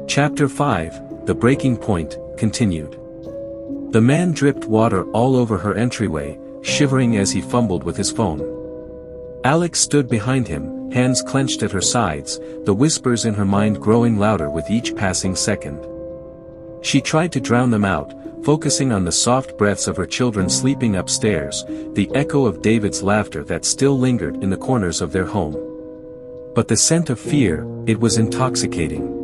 Chapter 5, The Breaking Point, continued. The man dripped water all over her entryway, shivering as he fumbled with his phone. Alex stood behind him, hands clenched at her sides, the whispers in her mind growing louder with each passing second. She tried to drown them out, focusing on the soft breaths of her children sleeping upstairs, the echo of David's laughter that still lingered in the corners of their home. But the scent of fear, it was intoxicating.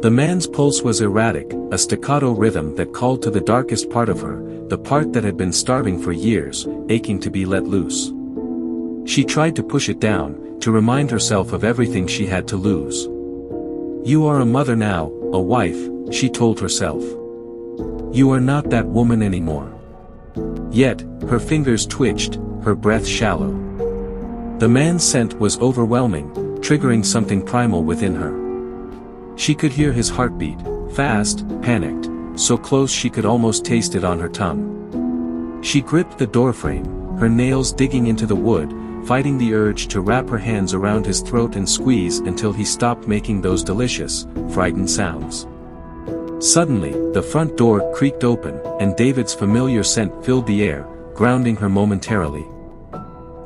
The man's pulse was erratic, a staccato rhythm that called to the darkest part of her, the part that had been starving for years, aching to be let loose. She tried to push it down, to remind herself of everything she had to lose. "You are a mother now, a wife," she told herself. "You are not that woman anymore." Yet, her fingers twitched, her breath shallow. The man's scent was overwhelming, triggering something primal within her. She could hear his heartbeat, fast, panicked, so close she could almost taste it on her tongue. She gripped the doorframe, her nails digging into the wood, fighting the urge to wrap her hands around his throat and squeeze until he stopped making those delicious, frightened sounds. Suddenly, the front door creaked open, and David's familiar scent filled the air, grounding her momentarily.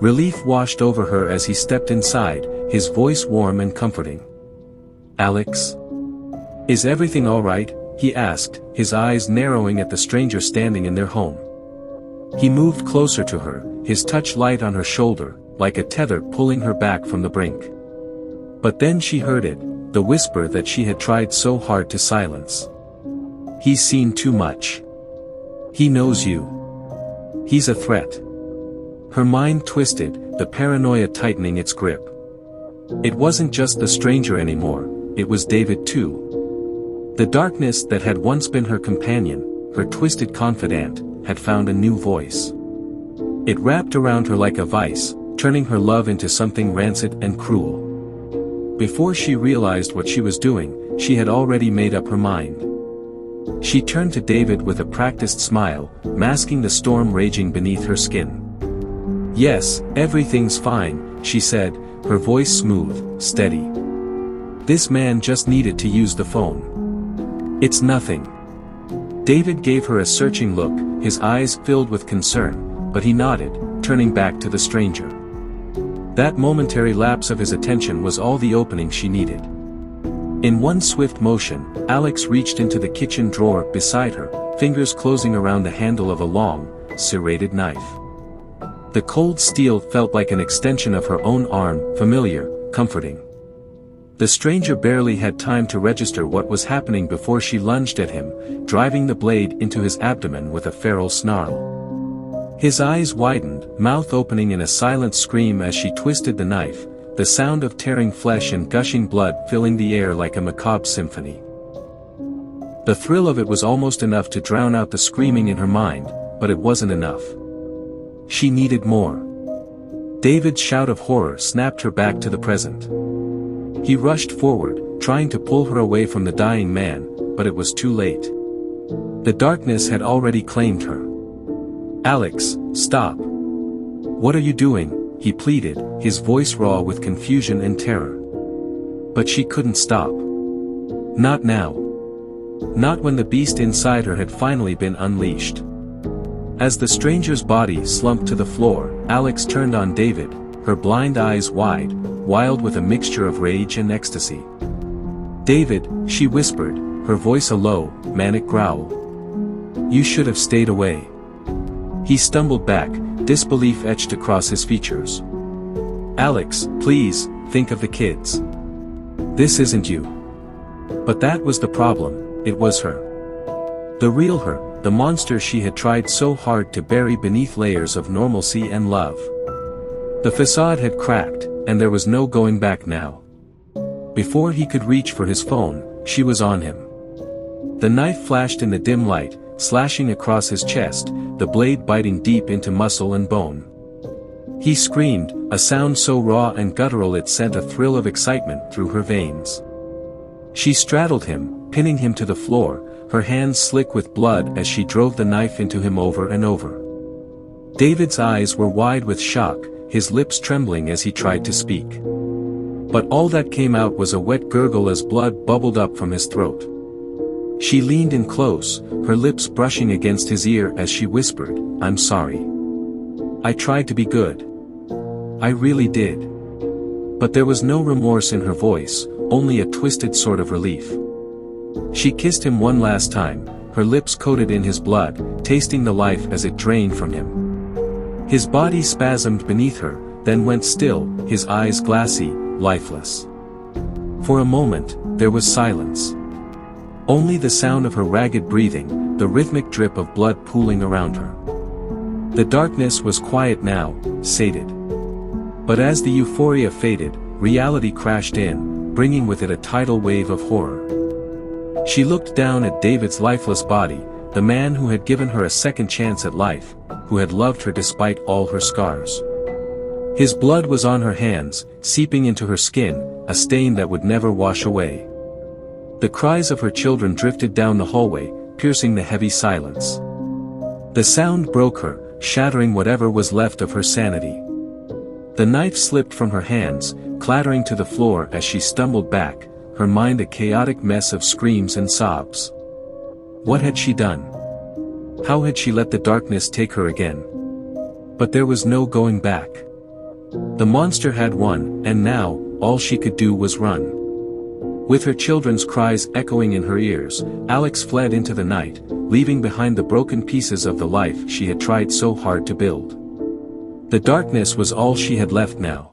Relief washed over her as he stepped inside, his voice warm and comforting. "Alex? Is everything all right?" he asked, his eyes narrowing at the stranger standing in their home. He moved closer to her, his touch light on her shoulder, like a tether pulling her back from the brink. But then she heard it, the whisper that she had tried so hard to silence. "He's seen too much. He knows you. He's a threat." Her mind twisted, the paranoia tightening its grip. It wasn't just the stranger anymore, it was David too. The darkness that had once been her companion, her twisted confidant, had found a new voice. It wrapped around her like a vice, turning her love into something rancid and cruel. Before she realized what she was doing, she had already made up her mind. She turned to David with a practiced smile, masking the storm raging beneath her skin. "Yes, everything's fine," she said, her voice smooth, steady. This man just needed to use the phone. "It's nothing." David gave her a searching look, his eyes filled with concern, but he nodded, turning back to the stranger. That momentary lapse of his attention was all the opening she needed. In one swift motion, Alex reached into the kitchen drawer beside her, fingers closing around the handle of a long, serrated knife. The cold steel felt like an extension of her own arm, familiar, comforting. The stranger barely had time to register what was happening before she lunged at him, driving the blade into his abdomen with a feral snarl. His eyes widened, mouth opening in a silent scream as she twisted the knife, the sound of tearing flesh and gushing blood filling the air like a macabre symphony. The thrill of it was almost enough to drown out the screaming in her mind, but it wasn't enough. She needed more. David's shout of horror snapped her back to the present. He rushed forward, trying to pull her away from the dying man, but it was too late. The darkness had already claimed her. "Alex, stop. What are you doing?" he pleaded, his voice raw with confusion and terror. But she couldn't stop. Not now. Not when the beast inside her had finally been unleashed. As the stranger's body slumped to the floor, Alex turned on David, her blind eyes wide, wild with a mixture of rage and ecstasy. "David," she whispered, her voice a low, manic growl. "You should have stayed away." He stumbled back, disbelief etched across his features. "Alex, please, think of the kids. This isn't you." But that was the problem, it was her. The real her, the monster she had tried so hard to bury beneath layers of normalcy and love. The facade had cracked, and there was no going back now. Before he could reach for his phone, she was on him. The knife flashed in the dim light, slashing across his chest, the blade biting deep into muscle and bone. He screamed, a sound so raw and guttural it sent a thrill of excitement through her veins. She straddled him, pinning him to the floor, her hands slick with blood as she drove the knife into him over and over. David's eyes were wide with shock, his lips trembling as he tried to speak. But all that came out was a wet gurgle as blood bubbled up from his throat. She leaned in close, her lips brushing against his ear as she whispered, "I'm sorry. I tried to be good. I really did." But there was no remorse in her voice, only a twisted sort of relief. She kissed him one last time, her lips coated in his blood, tasting the life as it drained from him. His body spasmed beneath her, then went still, his eyes glassy, lifeless. For a moment, there was silence. Only the sound of her ragged breathing, the rhythmic drip of blood pooling around her. The darkness was quiet now, sated. But as the euphoria faded, reality crashed in, bringing with it a tidal wave of horror. She looked down at David's lifeless body, the man who had given her a second chance at life, who had loved her despite all her scars. His blood was on her hands, seeping into her skin, a stain that would never wash away. The cries of her children drifted down the hallway, piercing the heavy silence. The sound broke her, shattering whatever was left of her sanity. The knife slipped from her hands, clattering to the floor as she stumbled back, her mind a chaotic mess of screams and sobs. What had she done? How had she let the darkness take her again? But there was no going back. The monster had won, and now, all she could do was run. With her children's cries echoing in her ears, Alex fled into the night, leaving behind the broken pieces of the life she had tried so hard to build. The darkness was all she had left now.